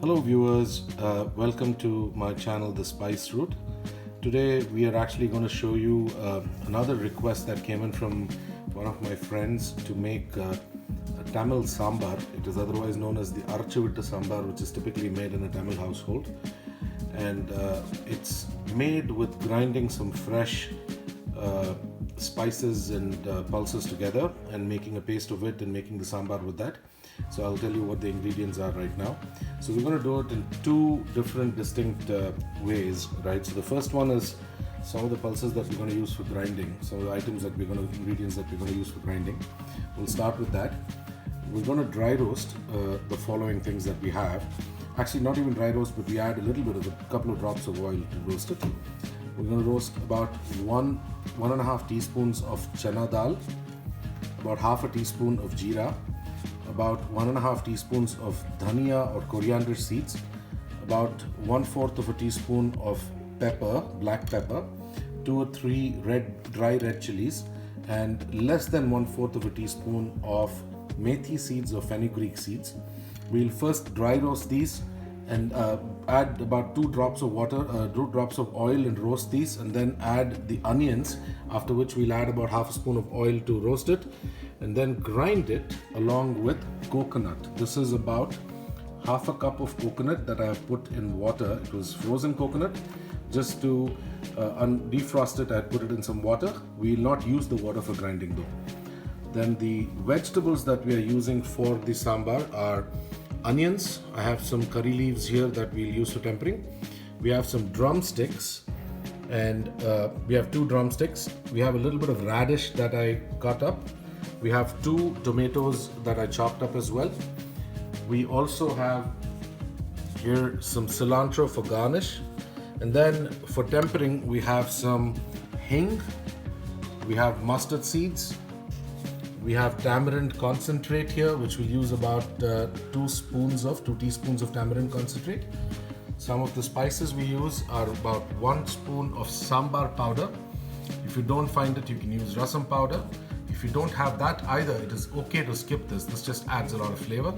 Hello viewers, welcome to my channel The Spice Route. Today we are actually going to show you another request that came in from one of my friends to make a Tamil Sambhar. It is otherwise known as the Arachuvitta Sambhar, which is typically made in a Tamil household. And it's made with grinding some fresh spices and pulses together and making a paste of it and making the sambar with that. So I'll tell you what the ingredients are right now. So we're going to do it in two different distinct ways, right? So the first one is some of the pulses that we're going to use for grinding, some of the ingredients that we're going to use for grinding. We'll start with that. We're going to dry roast the following things that we have. Actually, not even dry roast, but we add a little bit of a couple of drops of oil to roast it. We're going to roast about one and a half teaspoons of chana dal, about half a teaspoon of jeera, about 1.5 teaspoons of dhania or coriander seeds, about 1/4 of a teaspoon of pepper, black pepper, 2 or 3 dry red chilies, and less than 1/4 of a teaspoon of methi seeds or fenugreek seeds. We'll first dry roast these and add about 2 drops of water, 2 drops of oil, and roast these, and then add the onions, after which we'll add about half a spoon of oil to roast it, and then grind it along with coconut. This is about half a cup of coconut that I have put in water. It was frozen coconut. Just to defrost it, I put it in some water. We will not use the water for grinding though. Then the vegetables that we are using for the sambar are onions. I have some curry leaves here that we'll use for tempering. We have some drumsticks, and we have 2 drumsticks. We have a little bit of radish that I cut up. We have 2 tomatoes that I chopped up as well. We also have here some cilantro for garnish. And then for tempering, we have some hing. We have mustard seeds. We have tamarind concentrate here, which we'll use about 2 teaspoons of tamarind concentrate. Some of the spices we use are about 1 spoon of sambar powder. If you don't find it, you can use rasam powder. If you don't have that either, it is okay to skip this. This just adds a lot of flavor.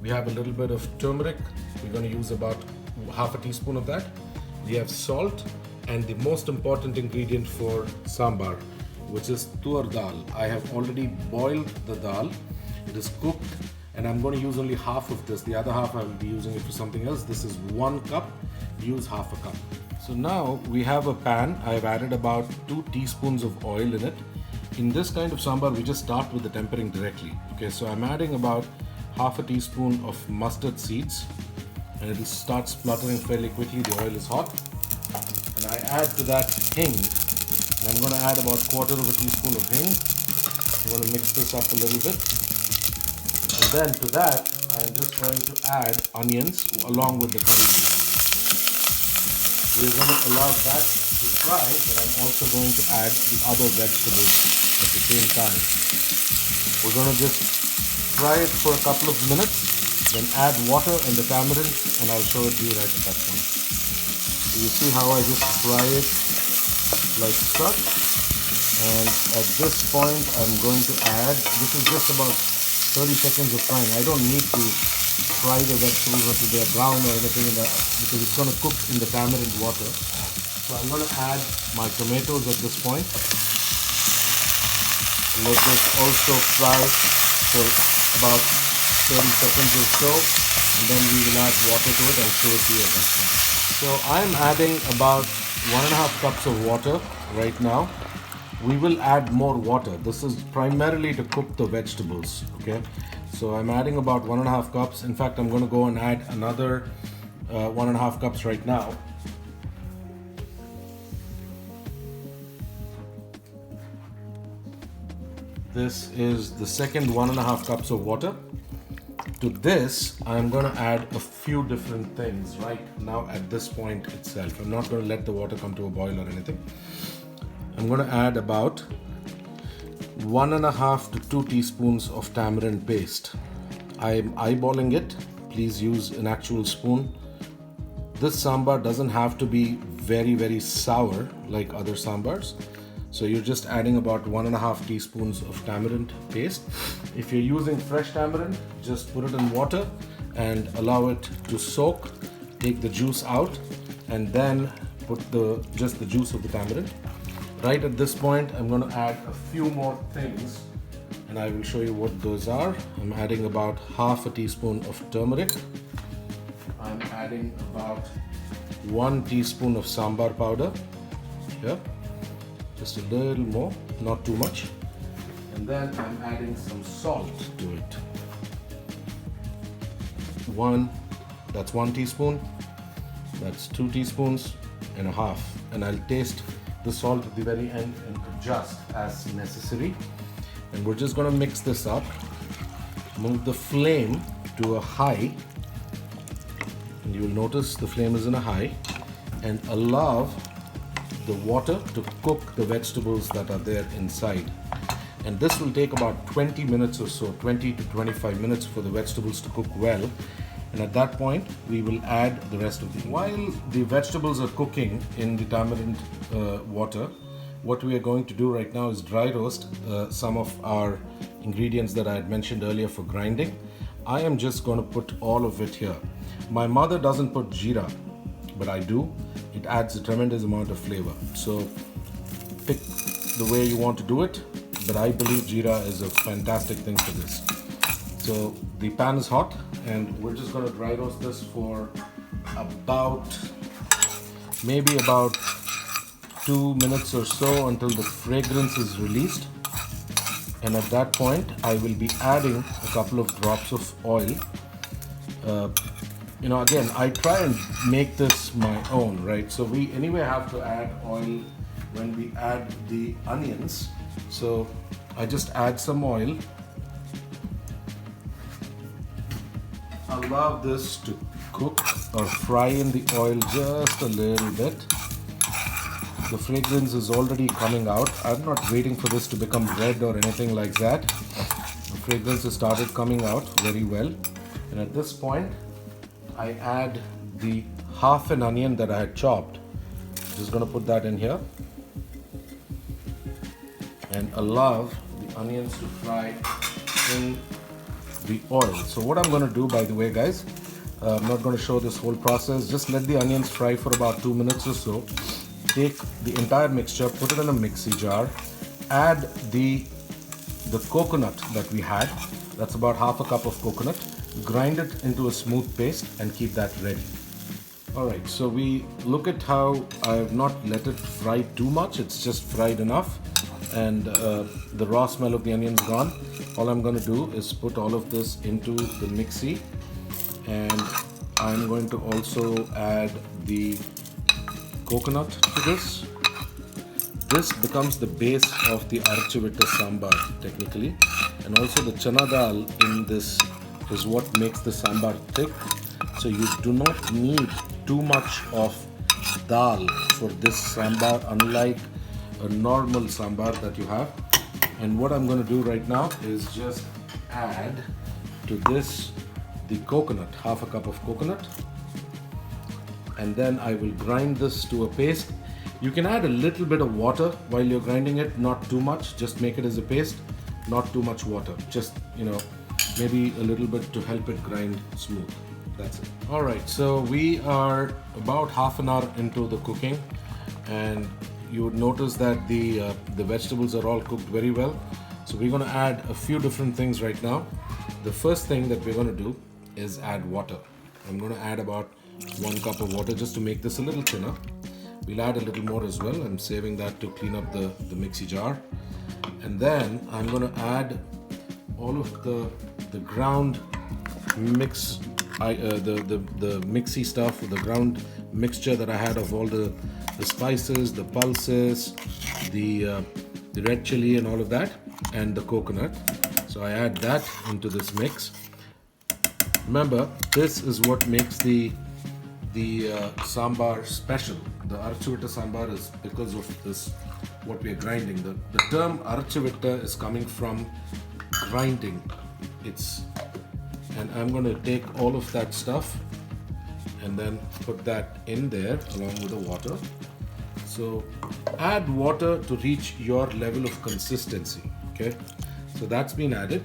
We have a little bit of turmeric. We're going to use about half a teaspoon of that. We have salt, and the most important ingredient for sambar, which is tur dal. I have already boiled the dal. It is cooked, and I'm going to use only half of this. The other half I will be using it for something else. This is 1 cup. Use half a cup. So now we have a pan. I've added about 2 teaspoons of oil in it. In this kind of sambar, we just start with the tempering directly. Okay, so I'm adding about half a teaspoon of mustard seeds, and it will start spluttering fairly quickly. The oil is hot, and I add to that hing. And I'm going to add about 1/4 of a teaspoon of hing. I'm going to mix this up a little bit, and then to that I'm just going to add onions along with the curry leaves. We're going to allow that to fry, but I'm also going to add the other vegetables at the same time. We're going to just fry it for a couple of minutes, then add water and the tamarind, and I'll show it to you right at that point. So you see how I just fry it like such, and at this point I'm going to add, this is just about 30 seconds of frying. I don't need to fry the vegetables until they are brown or anything because it's going to cook in the tamarind water. So I'm going to add my tomatoes at this point. Let this also fry for about 30 seconds or so, and then we will add water to it. I'll show it to you at that point. So I'm adding about 1.5 cups of water right now. We will add more water. This is primarily to cook the vegetables, okay? So I'm adding about 1.5 cups. In fact, I'm going to go and add another 1.5 cups right now. This is the second 1.5 cups of water. To this, I'm going to add a few different things right now at this point itself. I'm not going to let the water come to a boil or anything. I'm going to add about 1.5 to 2 teaspoons of tamarind paste. I'm eyeballing it. Please use an actual spoon. This sambar doesn't have to be very, very sour like other sambars. So you're just adding about 1.5 teaspoons of tamarind paste. If you're using fresh tamarind, just put it in water and allow it to soak, take the juice out, and then put just the juice of the tamarind. Right at this point, I'm going to add a few more things, and I will show you what those are. I'm adding about half a teaspoon of turmeric. I'm adding about 1 teaspoon of sambar powder. Here, just a little more, not too much. And then I'm adding some salt to it. That's 1 teaspoon. That's 2 teaspoons and a half. And I'll taste the salt at the very end and adjust as necessary. And we're just going to mix this up. Move the flame to a high. And you will notice the flame is in a high. And allow the water to cook the vegetables that are there inside. And this will take about 20 minutes or so, 20 to 25 minutes for the vegetables to cook well. And at that point, we will add the rest of the. While the vegetables are cooking in the tamarind water, what we are going to do right now is dry roast some of our ingredients that I had mentioned earlier for grinding. I am just going to put all of it here. My mother doesn't put jeera, but I do. It adds a tremendous amount of flavor. So pick the way you want to do it, but I believe jeera is a fantastic thing for this. So the pan is hot, and we're just going to dry roast this for maybe about 2 minutes or so until the fragrance is released. And at that point, I will be adding a couple of drops of oil. Again, I try and make this my own, right? So we anyway have to add oil when we add the onions. So I just add some oil. Allow this to cook or fry in the oil just a little bit. The fragrance is already coming out. I'm not waiting for this to become red or anything like that. The fragrance has started coming out very well. And at this point, I add the half an onion that I had chopped. Just going to put that in here. And allow the onions to fry in the oil. So what I'm going to do, by the way, guys, I'm not going to show this whole process. Just let the onions fry for about 2 minutes or so. Take the entire mixture, put it in a mixie jar, add the coconut that we had. That's about half a cup of coconut. Grind it into a smooth paste and keep that ready. Alright, so we look at how I have not let it fry too much. It's just fried enough, and the raw smell of the onions gone. All I'm going to do is put all of this into the mixie, and I'm going to also add the coconut to this. This becomes the base of the Arachuvitta Sambhar technically, and also the chana dal in this is what makes the sambar thick. So you do not need too much of dal for this sambar, unlike a normal sambar that you have. And what I'm going to do right now is just add to this the coconut, half a cup of coconut, and then I will grind this to a paste. You can add a little bit of water while you're grinding it, not too much, just make it as a paste, not too much water, just maybe a little bit to help it grind smooth. That's it. Alright, so we are about half an hour into the cooking, and you would notice that the vegetables are all cooked very well. So we're going to add a few different things right now. The first thing that we're going to do is add water. I'm going to add about 1 cup of water just to make this a little thinner. We'll add a little more as well. I'm saving that to clean up the mixie jar. And then I'm going to add all of the ground mix, the mixie stuff, the ground mixture that I had of all the spices, the pulses, the red chili and all of that, and the coconut. So I add that into this mix. Remember, this is what makes the sambar special. The Arachuvitta Sambhar is because of this, what we are grinding. The term Arachuvitta is coming from grinding. And I'm going to take all of that stuff and then put that in there along with the water. So add water to reach your level of consistency. Okay, so that's been added.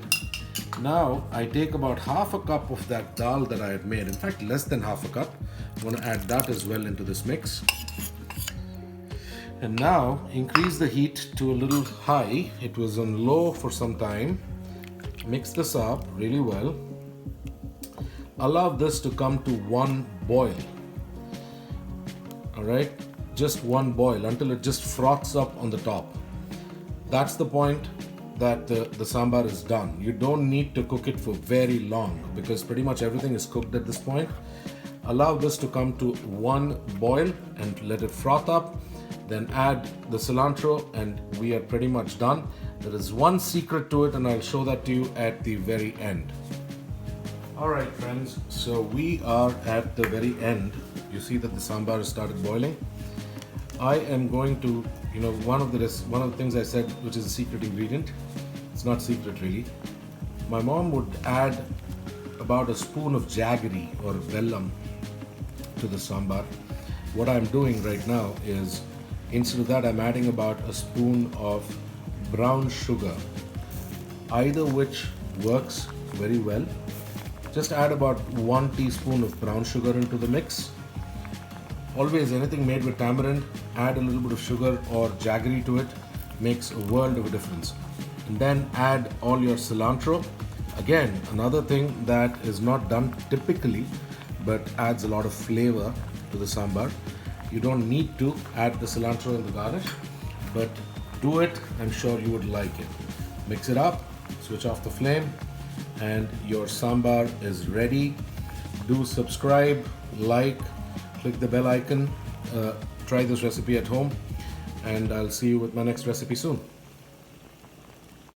Now I take about half a cup of that dal that I had made, in fact less than half a cup. I'm going to add that as well into this mix. And now increase the heat to a little high. It was on low for some time. Mix this up really well. Allow this to come to one boil. Alright, just one boil until it just froths up on the top. That's the point that the sambar is done. You don't need to cook it for very long because pretty much everything is cooked at this point. Allow this to come to one boil and let it froth up. Then add the cilantro and we are pretty much done. There is one secret to it and I'll show that to you at the very end. Alright friends, so we are at the very end. You see that the sambar has started boiling. I am going to, one of the things I said which is a secret ingredient. It's not secret really. My mom would add about a spoon of jaggery or vellam to the sambar. What I'm doing right now is instead of that I'm adding about a spoon of brown sugar. Either which works very well. Just add about 1 teaspoon of brown sugar into the mix. Always anything made with tamarind, add a little bit of sugar or jaggery to it, makes a world of a difference. And then add all your cilantro. Again, another thing that is not done typically but adds a lot of flavor to the sambar. You don't need to add the cilantro in the garnish, but do it, I'm sure you would like it. Mix it up, switch off the flame, and your sambar is ready. Do subscribe, like, click the bell icon, try this recipe at home, and I'll see you with my next recipe soon.